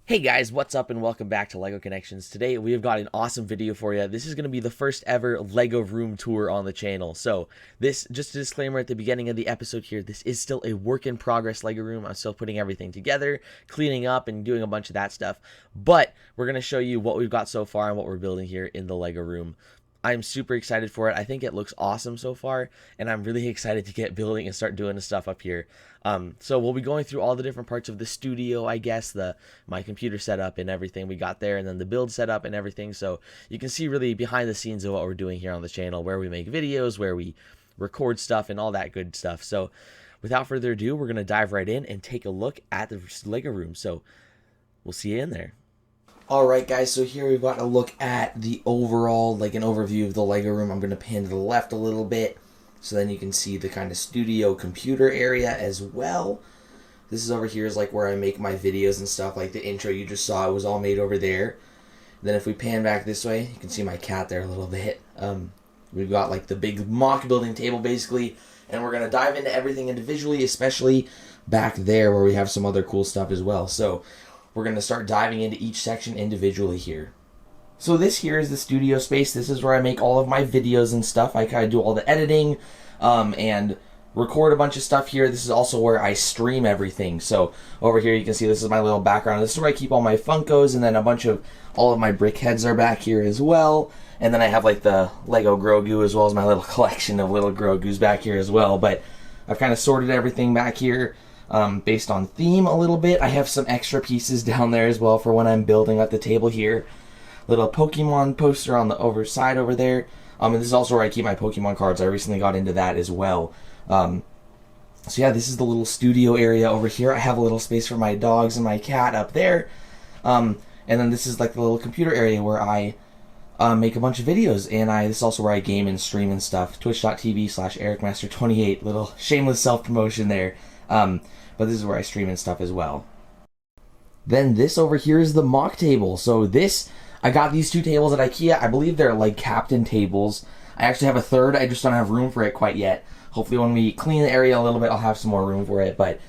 Hey guys, what's up and welcome back to LEGO Connections. Today we have got an awesome video for you. This is going to be the first ever LEGO room tour on the channel. So this, just a disclaimer at the beginning of the episode here, this is still a work in progress LEGO room. I'm still putting everything together, cleaning up and doing a bunch of that stuff. But we're going to show you what we've got so far and what we're building here in the LEGO room. I'm super excited for it. I think it looks awesome so far, and I'm really excited to get building and start doing the stuff up here. So we'll be going through all the different parts of the studio, I guess, my computer setup and everything we got there, and then the build setup and everything. So you can see really behind the scenes of what we're doing here on the channel, where we make videos, where we record stuff, and all that good stuff. So without further ado, we're going to dive right in and take a look at the LEGO room. So we'll see you in there. Alright guys, so here we've got a look at the overall, like an overview of the LEGO room. I'm going to pan to the left a little bit, so then you can see the kind of studio computer area as well. This is over here is like where I make my videos and stuff, like the intro you just saw, it was all made over there. Then if we pan back this way, you can see my cat there a little bit. We've got like the big mock building table basically, and we're going to dive into everything individually, especially back there where we have some other cool stuff as well. So we're going to start diving into each section individually here. So this here is the studio space. This is where I make all of my videos and stuff. I kind of do all the editing and record a bunch of stuff here. This is also where I stream everything. So over here you can see this is my little background. This is where I keep all my Funkos, and then all of my brick heads are back here as well. And then I have like the Lego Grogu as well as my little collection of little Grogus back here as well. But I've kind of sorted everything back here. Based on theme a little bit. I have some extra pieces down there as well for when I'm building at the table here. Little Pokemon poster on the side over there. And this is also where I keep my Pokemon cards. I recently got into that as well. So yeah, this is the little studio area over here. I have a little space for my dogs and my cat up there. And then this is like the little computer area where I make a bunch of videos. And this is also where I game and stream and stuff. Twitch.tv/EricMaster28. Little shameless self-promotion there. But this is where I stream and stuff as well. Then this over here is the mock table. So I got these two tables at IKEA. I believe they're like captain tables. I actually have a third. I just don't have room for it quite yet. Hopefully when we clean the area a little bit, I'll have some more room for it. But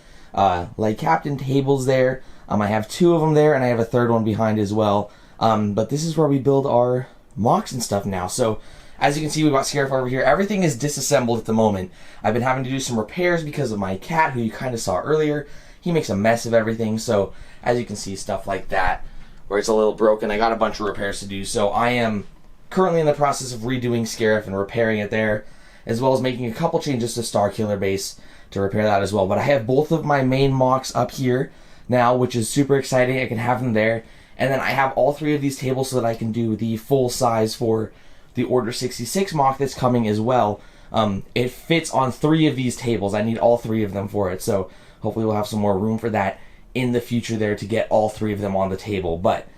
like captain tables there. I have two of them there, and I have a third one behind as well. But this is where we build our mocks and stuff now. So as you can see, we've got Scarif over here. Everything is disassembled at the moment. I've been having to do some repairs because of my cat, who you kind of saw earlier. He makes a mess of everything, so as you can see, stuff like that, where it's a little broken. I got a bunch of repairs to do, so I am currently in the process of redoing Scarif and repairing it there, as well as making a couple changes to Starkiller Base to repair that as well. But I have both of my main mocks up here now, which is super exciting. I can have them there, and then I have all three of these tables so that I can do the full size for the Order 66 mock that's coming as well. It fits on three of these tables. I need all three of them for it, so hopefully we'll have some more room for that in the future there to get all three of them on the table. But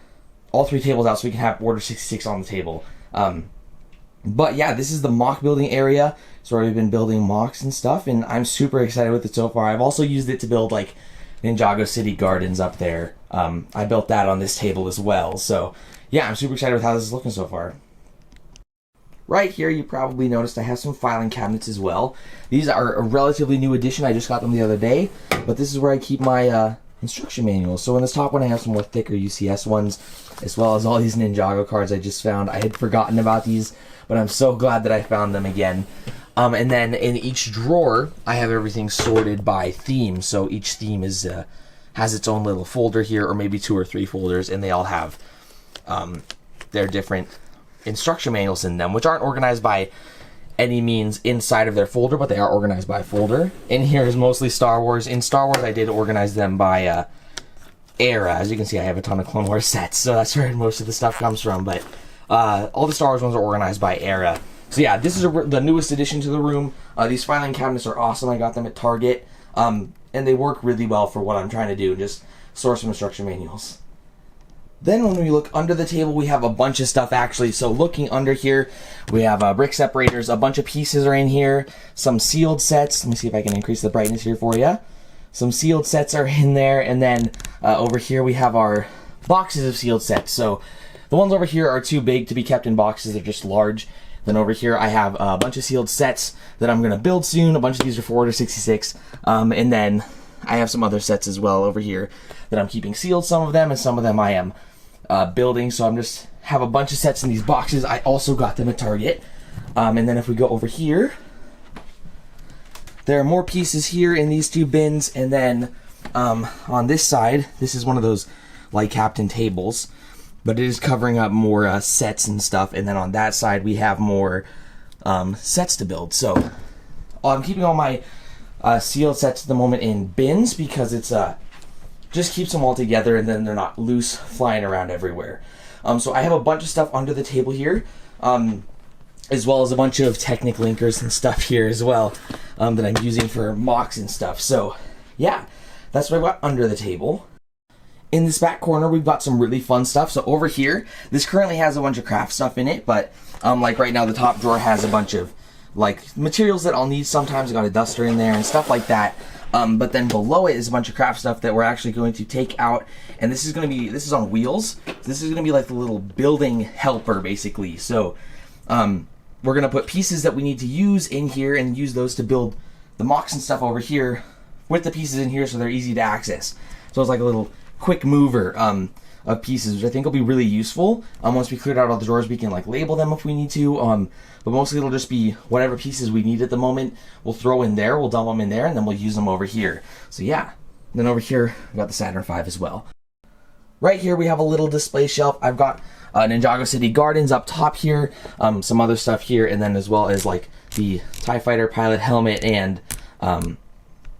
all three tables out so we can have Order 66 on the table. But yeah, this is the mock building area. So we've been building mocks and stuff, and I'm super excited with it so far. I've also used it to build like Ninjago City Gardens up there. I built that on this table as well. So yeah, I'm super excited with how this is looking so far. Right here, you probably noticed I have some filing cabinets as well. These are a relatively new addition. I just got them the other day, but this is where I keep my instruction manuals. So in this top one, I have some more thicker UCS ones, as well as all these Ninjago cards I just found. I had forgotten about these, but I'm so glad that I found them again. And then in each drawer, I have everything sorted by theme. So each theme has its own little folder here, or maybe 2 or 3 folders, and they all have their different instruction manuals in them, which aren't organized by any means inside of their folder, but they are organized by folder. In here is mostly Star Wars. In Star Wars, I did organize them by era. As you can see, I have a ton of Clone Wars sets, so that's where most of the stuff comes from. But all the Star Wars ones are organized by era. So yeah, this is the newest addition to the room. These filing cabinets are awesome. I got them at Target, and they work really well for what I'm trying to do, just store some instruction manuals. Then when we look under the table, we have a bunch of stuff actually. So looking under here, we have brick separators. A bunch of pieces are in here. Some sealed sets. Let me see if I can increase the brightness here for you. Some sealed sets are in there. And then over here we have our boxes of sealed sets. So the ones over here are too big to be kept in boxes. They're just large. Then over here I have a bunch of sealed sets that I'm going to build soon. A bunch of these are for Order 66. And then I have some other sets as well over here that I'm keeping sealed, some of them, and some of them I am building. So I'm just have a bunch of sets in these boxes. I also got them at Target. And then if we go over here, there are more pieces here in these two bins, and then on this side, this is one of those like Captain tables, but it is covering up more sets and stuff. And then on that side, we have more sets to build. So I'm keeping all my sealed sets at the moment in bins because it's just keeps them all together, and then they're not loose flying around everywhere. So I have a bunch of stuff under the table here, as well as a bunch of Technic linkers and stuff here as well that I'm using for mocks and stuff. So yeah, that's what I got under the table. In this back corner, we've got some really fun stuff. So over here, this currently has a bunch of craft stuff in it, but like right now, the top drawer has a bunch of like materials that I'll need sometimes. I got a duster in there and stuff like that. But then below it is a bunch of craft stuff that we're actually going to take out, and this is on wheels. This is going to be like the little building helper, basically. So we're going to put pieces that we need to use in here and use those to build the mocks and stuff over here with the pieces in here so they're easy to access. So it's like a little quick mover of pieces, which I think will be really useful. Once we cleared out all the drawers, we can like label them if we need to. But mostly it'll just be whatever pieces we need at the moment, we'll throw in there, we'll dump them in there, and then we'll use them over here. So yeah. And then over here, we've got the Saturn V as well. Right here, we have a little display shelf. I've got Ninjago City Gardens up top here, some other stuff here, and then as well as like the TIE Fighter pilot helmet and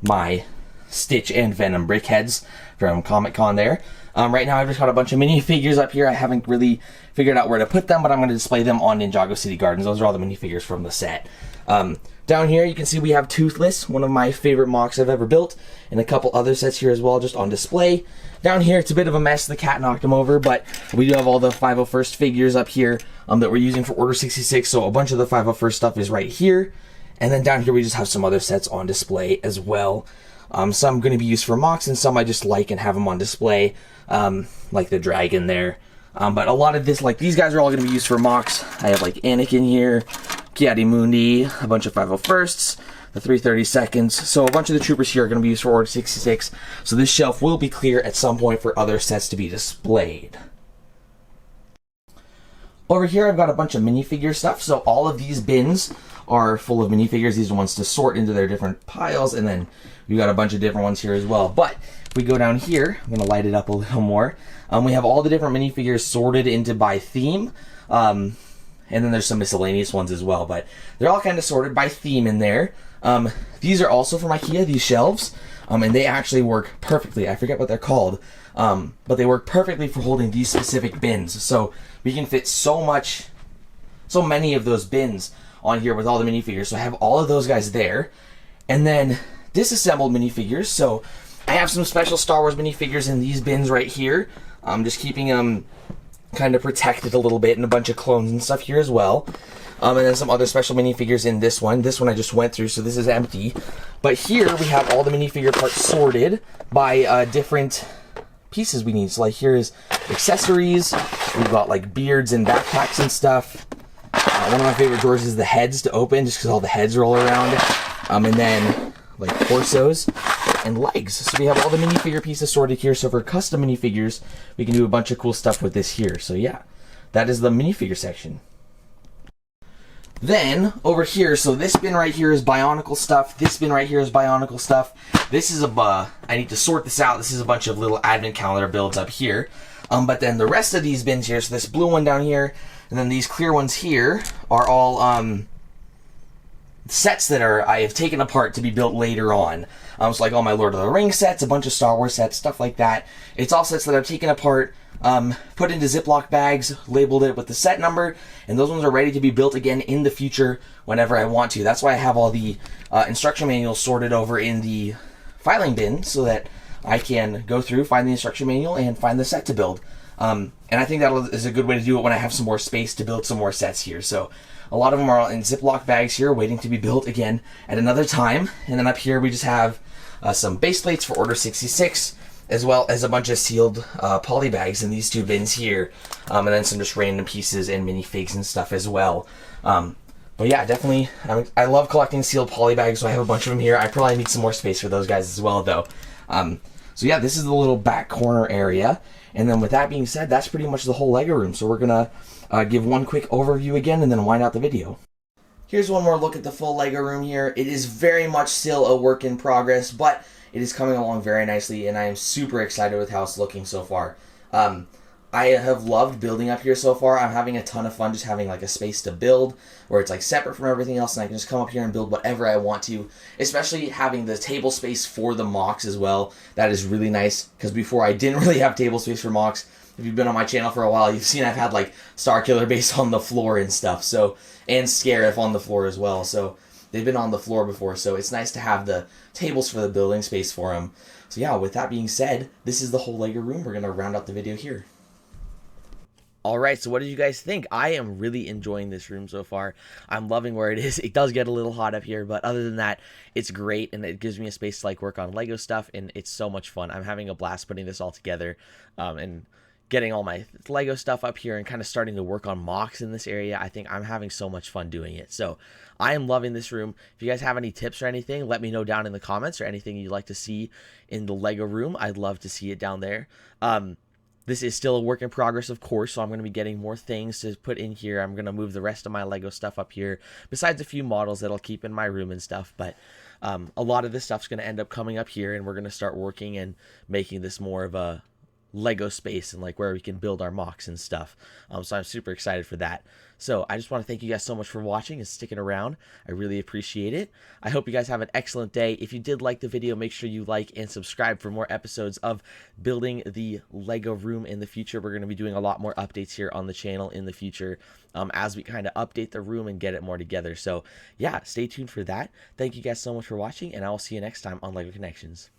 my Stitch and Venom brick heads from Comic-Con there. Right now I've just got a bunch of minifigures up here. I haven't really figured out where to put them, but I'm going to display them on Ninjago City Gardens. Those are all the minifigures from the set. Down here you can see we have Toothless, one of my favorite mocks I've ever built, and a couple other sets here as well just on display. Down here it's a bit of a mess. The cat knocked them over, but we do have all the 501st figures up here that we're using for Order 66, so a bunch of the 501st stuff is right here. And then down here we just have some other sets on display as well. Some going to be used for mocks, and some I just like and have them on display, like the dragon there. But a lot of this, like these guys are all going to be used for mocks. I have like Anakin here, Ki-Adi-Mundi, a bunch of 501sts, the 332nds. So a bunch of the troopers here are going to be used for Order 66. So this shelf will be clear at some point for other sets to be displayed. Over here I've got a bunch of minifigure stuff. So all of these bins are full of minifigures. These are ones to sort into their different piles, and then we've got a bunch of different ones here as well. But if we go down here, I'm going to light it up a little more. We have all the different minifigures sorted into by theme, and then there's some miscellaneous ones as well, but they're all kind of sorted by theme in there. These are also from IKEA, these shelves, and they actually work perfectly. I forget what they're called, but they work perfectly for holding these specific bins. So we can fit so many of those bins on here with all the minifigures. So I have all of those guys there, and then disassembled minifigures. So I have some special Star Wars minifigures in these bins right here. I'm just keeping them kind of protected a little bit, and a bunch of clones and stuff here as well. And then some other special minifigures in this one. This one I just went through, so this is empty. But here we have all the minifigure parts sorted by different pieces we need. So like here is accessories. We've got like beards and backpacks and stuff. One of my favorite drawers is the heads to open, just because all the heads roll around. And then like torsos and legs. So we have all the minifigure pieces sorted here. So for custom minifigures, we can do a bunch of cool stuff with this here. So yeah, that is the minifigure section. Then over here, so this bin right here is Bionicle stuff. This bin right here is Bionicle stuff. This is I need to sort this out. This is a bunch of little advent calendar builds up here. But then the rest of these bins here, so this blue one down here, and then these clear ones here are all sets that I have taken apart to be built later on. So like all my Lord of the Rings sets, a bunch of Star Wars sets, stuff like that. It's all sets that I've taken apart, put into Ziploc bags, labeled it with the set number, and those ones are ready to be built again in the future whenever I want to. That's why I have all the instruction manuals sorted over in the filing bin, so that I can go through, find the instruction manual, and find the set to build. And I think that is a good way to do it when I have some more space to build some more sets here. So a lot of them are in Ziploc bags here, waiting to be built again at another time. And then up here we just have some base plates for Order 66, as well as a bunch of sealed poly bags in these two bins here. And then some just random pieces and minifigs and stuff as well. But yeah, definitely, I love collecting sealed poly bags, so I have a bunch of them here. I probably need some more space for those guys as well, though. So yeah, this is the little back corner area. And then with that being said, that's pretty much the whole Lego room. So we're going to give one quick overview again and then wind out the video. Here's one more look at the full Lego room here. It is very much still a work in progress, but it is coming along very nicely, and I am super excited with how it's looking so far. I have loved building up here so far. I'm having a ton of fun just having like a space to build where it's like separate from everything else, and I can just come up here and build whatever I want to, especially having the table space for the mocks as well. That is really nice, because before I didn't really have table space for mocks. If you've been on my channel for a while, you've seen I've had like Starkiller Base on the floor and stuff, so, and Scarif on the floor as well, so they've been on the floor before, so it's nice to have the tables for the building space for them. So yeah, with that being said, this is the whole Lego room. We're going to round out the video here. Alright, so what did you guys think? I am really enjoying this room so far. I'm loving where it is. It does get a little hot up here, but other than that, it's great, and it gives me a space to like work on Lego stuff, and it's so much fun. I'm having a blast putting this all together, and getting all my Lego stuff up here and kind of starting to work on mocks in this area. I think I'm having so much fun doing it. So I am loving this room. If you guys have any tips or anything, let me know down in the comments, or anything you'd like to see in the Lego room. I'd love to see it down there. This is still a work in progress, of course, so I'm going to be getting more things to put in here. I'm going to move the rest of my Lego stuff up here, besides a few models that I'll keep in my room and stuff. But a lot of this stuff's going to end up coming up here, and we're going to start working and making this more of a Lego space and like where we can build our mocks and stuff. So I'm super excited for that. So I just want to thank you guys so much for watching and sticking around. I really appreciate it. I hope you guys have an excellent day. If you did like the video, make sure you like and subscribe for more episodes of building the Lego room in the future. We're going to be doing a lot more updates here on the channel in the future, as we kind of update the room and get it more together. So yeah, stay tuned for that. Thank you guys so much for watching, and I will see you next time on Lego Connections.